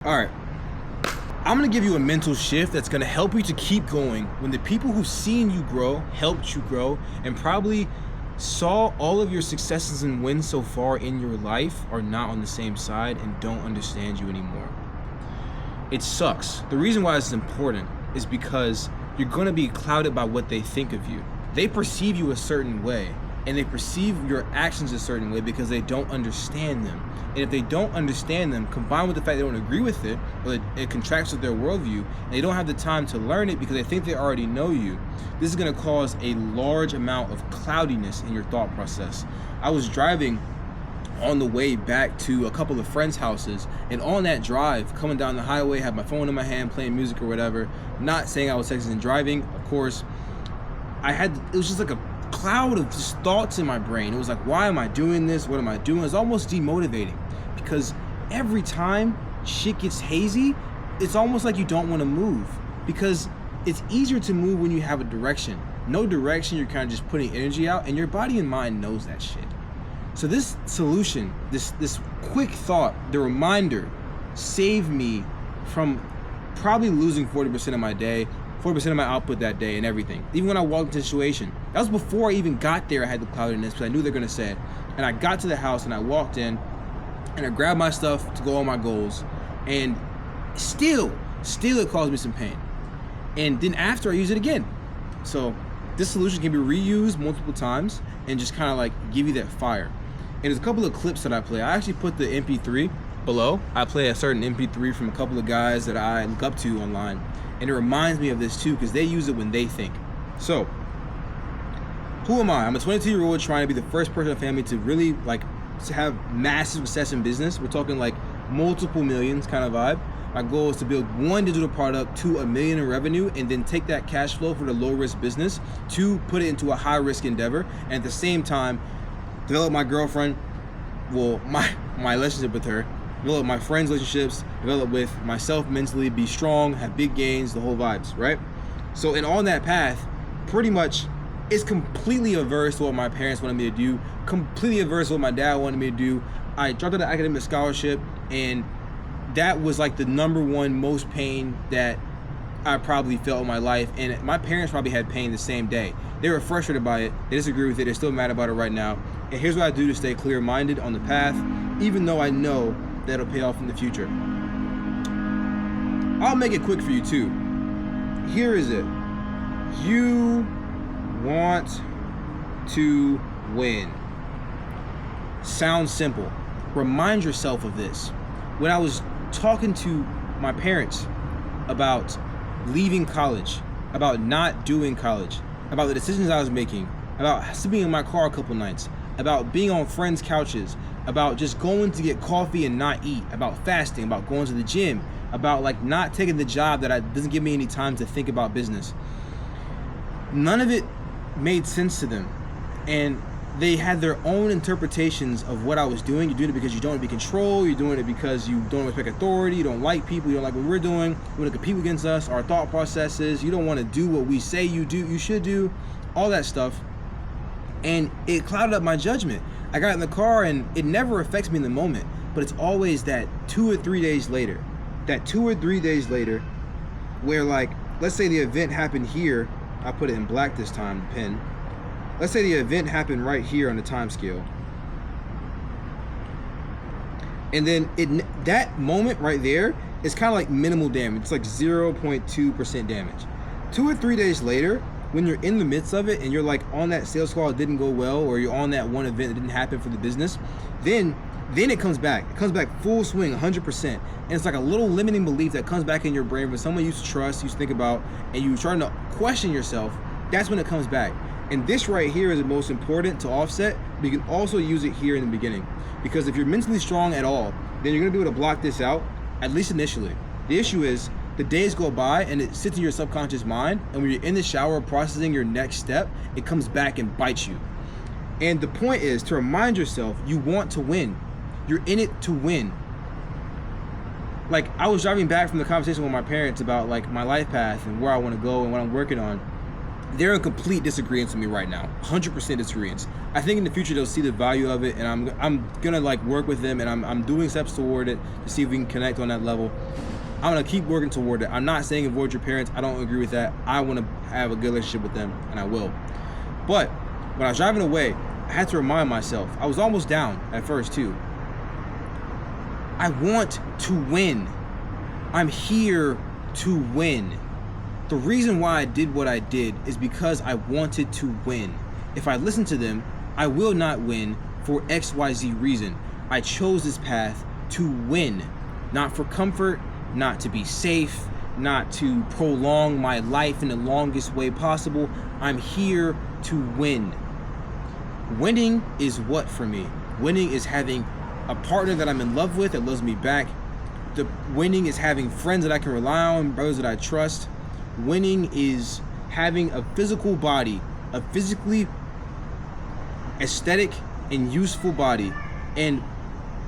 All right, I'm gonna give you a mental shift that's gonna help you to keep going when the people who've seen you grow, helped you grow, and probably saw all of your successes and wins so far in your life are not on the same side and don't understand you anymore. It sucks. The reason why it's important is because you're gonna be clouded by what they think of you. They perceive you a certain way, and they perceive your actions a certain way because they don't understand them. And if they don't understand them, combined with the fact they don't agree with it, or it contracts with their worldview, and they don't have the time to learn it because they think they already know you, this is gonna cause a large amount of cloudiness in your thought process. I was driving on the way back to a couple of friends' houses, and on that drive, coming down the highway, had my phone in my hand, playing music or whatever, not saying I was texting and driving, of course. It was just like a cloud of just thoughts in my brain. It was like, why am I doing this? What am I doing? It's almost demotivating because every time shit gets hazy, it's almost like you don't want to move because it's easier to move when you have a direction. No direction, you're kind of just putting energy out, and your body and mind knows that shit. So this solution, this quick thought, the reminder, saved me from probably losing 40% of my day, 40% of my output that day and everything. Even when I walked into a situation. That was before I even got there. I had the cloudiness because I knew they're gonna say it. And I got to the house and I walked in and I grabbed my stuff to go on my goals. And still it caused me some pain. And then after I use it again. So this solution can be reused multiple times and just kind of like give you that fire. And there's a couple of clips that I play. I actually put the MP3 below. I play a certain MP3 from a couple of guys that I look up to online. And it reminds me of this too, because they use it when they think. So, who am I? I'm a 22-year-old trying to be the first person in the family to really to have massive success in business. We're talking like multiple millions kind of vibe. My goal is to build one digital product to $1 million in revenue and then take that cash flow for the low risk business to put it into a high risk endeavor. And at the same time, develop my girlfriend, my relationship with her, develop my friends' relationships, develop with myself mentally, be strong, have big gains, the whole vibes, right? So, and on that path, pretty much, it's completely averse to what my parents wanted me to do, completely averse to what my dad wanted me to do. I dropped out of academic scholarship, and that was like the number one most pain that I probably felt in my life, and my parents probably had pain the same day. They were frustrated by it, they disagree with it, they're still mad about it right now. And here's what I do to stay clear-minded on the path, even though I know that'll pay off in the future. I'll make it quick for you too. Here is it. You want to win. Sounds simple. Remind yourself of this. When I was talking to my parents about leaving college, about not doing college, about the decisions I was making, about sleeping in my car a couple nights, about being on friends' couches, about just going to get coffee and not eat, about fasting, about going to the gym, about not taking the job that doesn't give me any time to think about business. None of it made sense to them. And they had their own interpretations of what I was doing. You're doing it because you don't want to be controlled. You're doing it because you don't respect authority. You don't like people. You don't like what we're doing. You want to compete against us, our thought processes. You don't want to do what we say you should do, all that stuff. And it clouded up my judgment. I got in the car and it never affects me in the moment, but it's always that 2 or 3 days later, where let's say the event happened here. I put it in black this time, pen. Let's say the event happened right here on the time scale. And then that moment right there is kind of like minimal damage. It's like 0.2% damage. 2 or 3 days later, when you're in the midst of it and you're on that sales call that didn't go well, or you're on that one event that didn't happen for the business, then it comes back. It comes back full swing, 100%. And it's like a little limiting belief that comes back in your brain when someone you used to trust, you used to think about, and you're trying to question yourself. That's when it comes back. And this right here is the most important to offset, but you can also use it here in the beginning. Because if you're mentally strong at all, then you're gonna be able to block this out, at least initially. The issue is, the days go by and it sits in your subconscious mind, and when you're in the shower processing your next step, it comes back and bites you. And the point is to remind yourself you want to win. You're in it to win. I was driving back from the conversation with my parents about my life path and where I want to go and what I'm working on. they're in complete disagreement with me right now, 100% disagreement. I think in the future they'll see the value of it, and I'm gonna like work with them, and I'm doing steps toward it to see if we can connect on that level. I'm gonna keep working toward it. I'm not saying avoid your parents. I don't agree with that. I want to have a good relationship with them, and I will. But when I was driving away, I had to remind myself. I was almost down at first too. I want to win. I'm here to win. The reason why I did what I did is because I wanted to win. If I listen to them, I will not win for XYZ reason. I chose this path to win, not for comfort, not to be safe, not to prolong my life in the longest way possible. I'm here to win. Winning is what for me? Winning is having a partner that I'm in love with that loves me back. The winning is having friends that I can rely on, brothers that I trust. Winning is having a physical body, a physically aesthetic and useful body and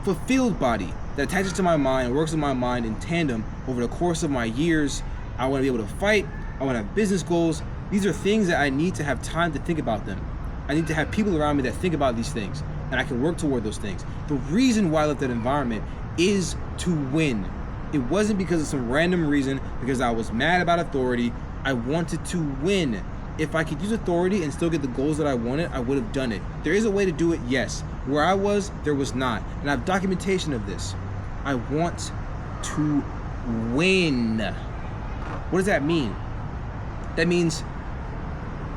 fulfilled body that attaches to my mind and works with my mind in tandem over the course of my years. I want to be able to fight. I want to have business goals. These are things that I need to have time to think about them. I need to have people around me that think about these things, and I can work toward those things. The reason why I left that environment is to win. It wasn't because of some random reason, because I was mad about authority. I wanted to win. If I could use authority and still get the goals that I wanted, I would have done it. There is a way to do it, yes. Where I was, there was not. And I have documentation of this. I want to win. What does that mean? That means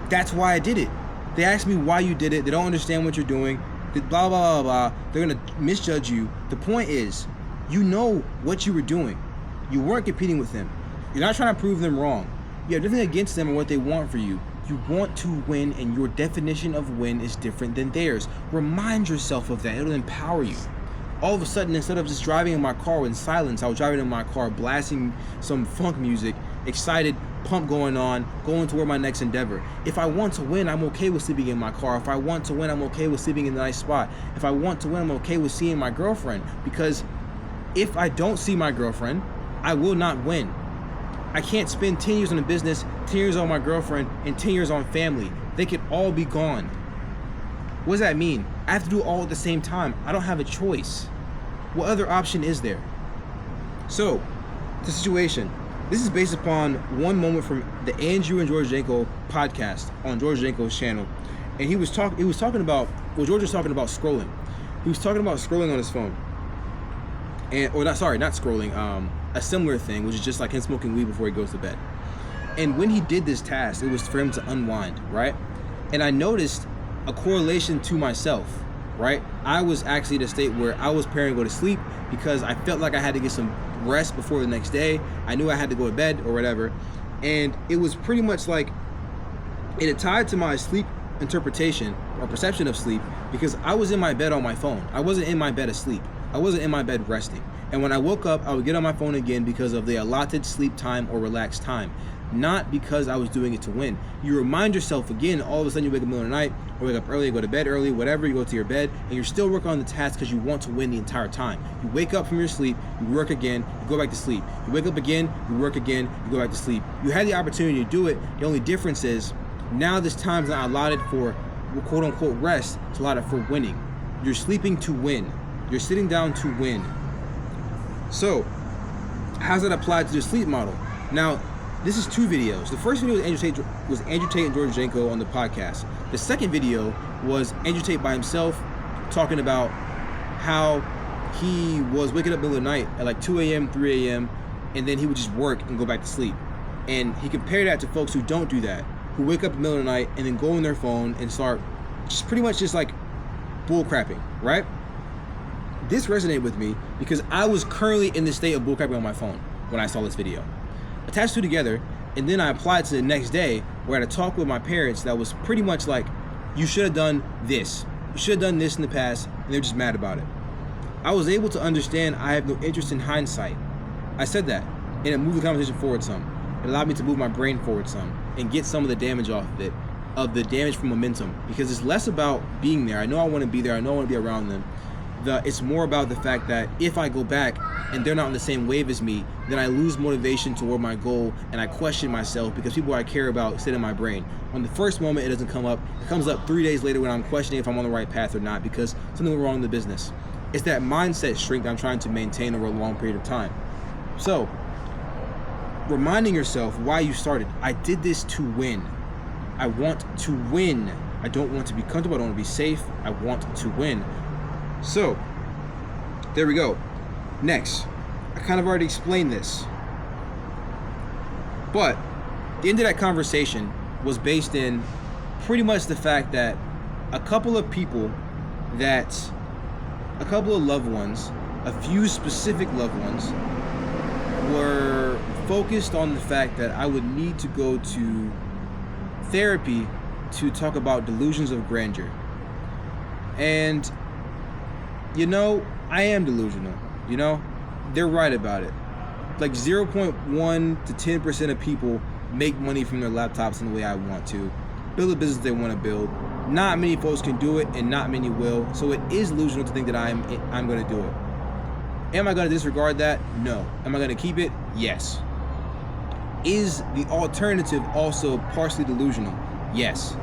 that's why I did it. They ask me why you did it. They don't understand what you're doing. Blah, blah, blah, blah. They're going to misjudge you. The point is, you know what you were doing. You weren't competing with them. You're not trying to prove them wrong. You have nothing against them or what they want for you. You want to win, and your definition of win is different than theirs. Remind yourself of that. It'll empower you. All of a sudden, instead of just driving in my car in silence, I was driving in my car blasting some funk music, excited, pump going on, going toward my next endeavor. If I want to win, I'm okay with sleeping in my car. If I want to win, I'm okay with sleeping in a nice spot. If I want to win, I'm okay with seeing my girlfriend, because if I don't see my girlfriend, I will not win. I can't spend 10 years on a business, 10 years on my girlfriend, and 10 years on family. They could all be gone. What does that mean? I have to do it all at the same time. I don't have a choice. What other option is there? So, the situation. This is based upon one moment from the Andrew and George Janko podcast on George Janko's channel. And he was talking about, well, George was talking about scrolling. He was talking about scrolling on his phone. Not scrolling, a similar thing, which is just like him smoking weed before he goes to bed. And when he did this task, it was for him to unwind, right? And I noticed a correlation to myself, right? I was actually in a state where I was preparing to go to sleep because I felt like I had to get some rest before the next day. I knew I had to go to bed or whatever. And it was pretty much like, it had tied to my sleep interpretation or perception of sleep, because I was in my bed on my phone. I wasn't in my bed asleep. I wasn't in my bed resting. And when I woke up, I would get on my phone again because of the allotted sleep time or relaxed time, not because I was doing it to win. You remind yourself again, all of a sudden you wake up in the middle of the night, or wake up early, go to bed early, whatever, you go to your bed, and you're still working on the task because you want to win the entire time. You wake up from your sleep, you work again, you go back to sleep. You wake up again, you work again, you go back to sleep. You had the opportunity to do it. The only difference is, now this time's not allotted for quote unquote rest, it's allotted for winning. You're sleeping to win. You're sitting down to win. So, how's that applied to the sleep model? Now, this is two videos. The first video was Andrew Tate and George Janko on the podcast. The second video was Andrew Tate by himself talking about how he was waking up in the middle of the night at like 2 a.m., 3 a.m., and then he would just work and go back to sleep. And he compared that to folks who don't do that, who wake up in the middle of the night and then go on their phone and start just pretty much just like bull crapping, right? This resonated with me because I was currently in the state of bull crapping on my phone when I saw this video. Attached two together, and then I applied to the next day where I had a talk with my parents that was pretty much like, you should have done this. You should have done this in the past, and they're just mad about it. I was able to understand I have no interest in hindsight. I said that, and it moved the conversation forward some. It allowed me to move my brain forward some and get some of the damage off of it, of the damage from momentum, because it's less about being there. I know I want to be there. I know I want to be around them. It's more about the fact that if I go back and they're not on the same wave as me, then I lose motivation toward my goal and I question myself because people I care about sit in my brain. On the first moment, it doesn't come up. It comes up 3 days later when I'm questioning if I'm on the right path or not because something went wrong in the business. It's that mindset shrink I'm trying to maintain over a long period of time. So, reminding yourself why you started. I did this to win. I want to win. I don't want to be comfortable. I don't want to be safe. I want to win. So, there we go. Next, I kind of already explained this. But the end of that conversation was based in pretty much the fact that a couple of loved ones, a few specific loved ones, were focused on the fact that I would need to go to therapy to talk about delusions of grandeur. And, I am delusional, They're right about it. Like 0.1 to 10% of people make money from their laptops in the way I want to, build a business they want to build. Not many folks can do it, and not many will. So it is delusional to think that I'm going to do it. Am I going to disregard that? No. Am I going to keep it? Yes. Is the alternative also partially delusional? Yes.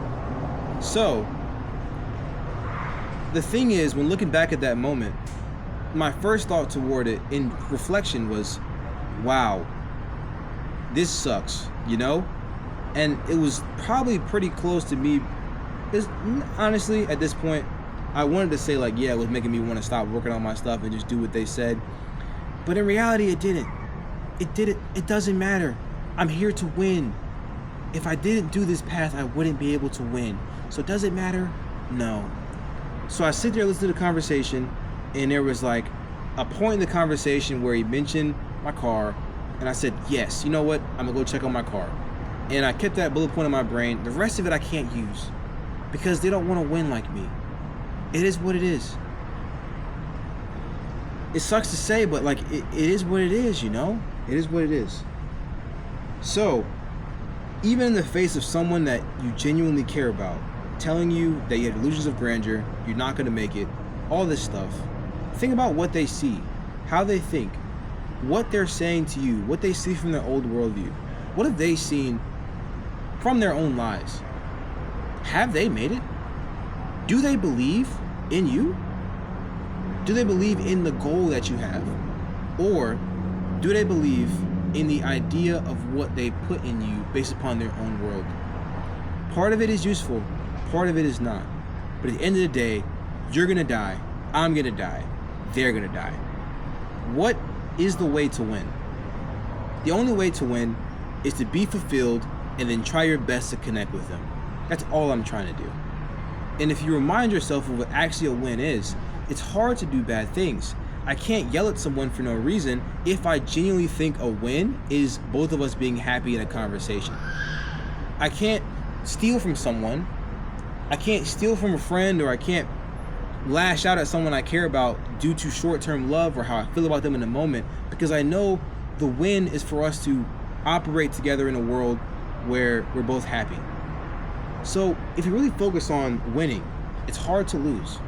So, the thing is, when looking back at that moment, my first thought toward it in reflection was, wow, this sucks, And it was probably pretty close to me. Because honestly, at this point, I wanted to say it was making me want to stop working on my stuff and just do what they said. But in reality, it didn't. It doesn't matter. I'm here to win. If I didn't do this path, I wouldn't be able to win. So does it matter? No. So I sit there, listen to the conversation, and there was a point in the conversation where he mentioned my car, and I said, yes, you know what? I'm gonna go check on my car. And I kept that bullet point in my brain. The rest of it I can't use because they don't want to win like me. It is what it is. It sucks to say, but it is what it is, It is what it is. So, even in the face of someone that you genuinely care about, telling you that you have illusions of grandeur, you're not going to make it, all this stuff, think about what they see, how they think, what they're saying to you, what they see from their old worldview. What have they seen from their own lives? Have they made it? Do they believe in you? Do they believe in the goal that you have? Or do they believe in the idea of what they put in you based upon their own world? Part of it is useful, part of it is not. But at the end of the day, you're gonna die, I'm gonna die, they're gonna die. What is the way to win? The only way to win is to be fulfilled and then try your best to connect with them. That's all I'm trying to do. And if you remind yourself of what actually a win is, it's hard to do bad things. I can't yell at someone for no reason if I genuinely think a win is both of us being happy in a conversation. I can't steal from someone. I can't steal from a friend, or I can't lash out at someone I care about due to short-term love or how I feel about them in the moment, because I know the win is for us to operate together in a world where we're both happy. So if you really focus on winning, it's hard to lose.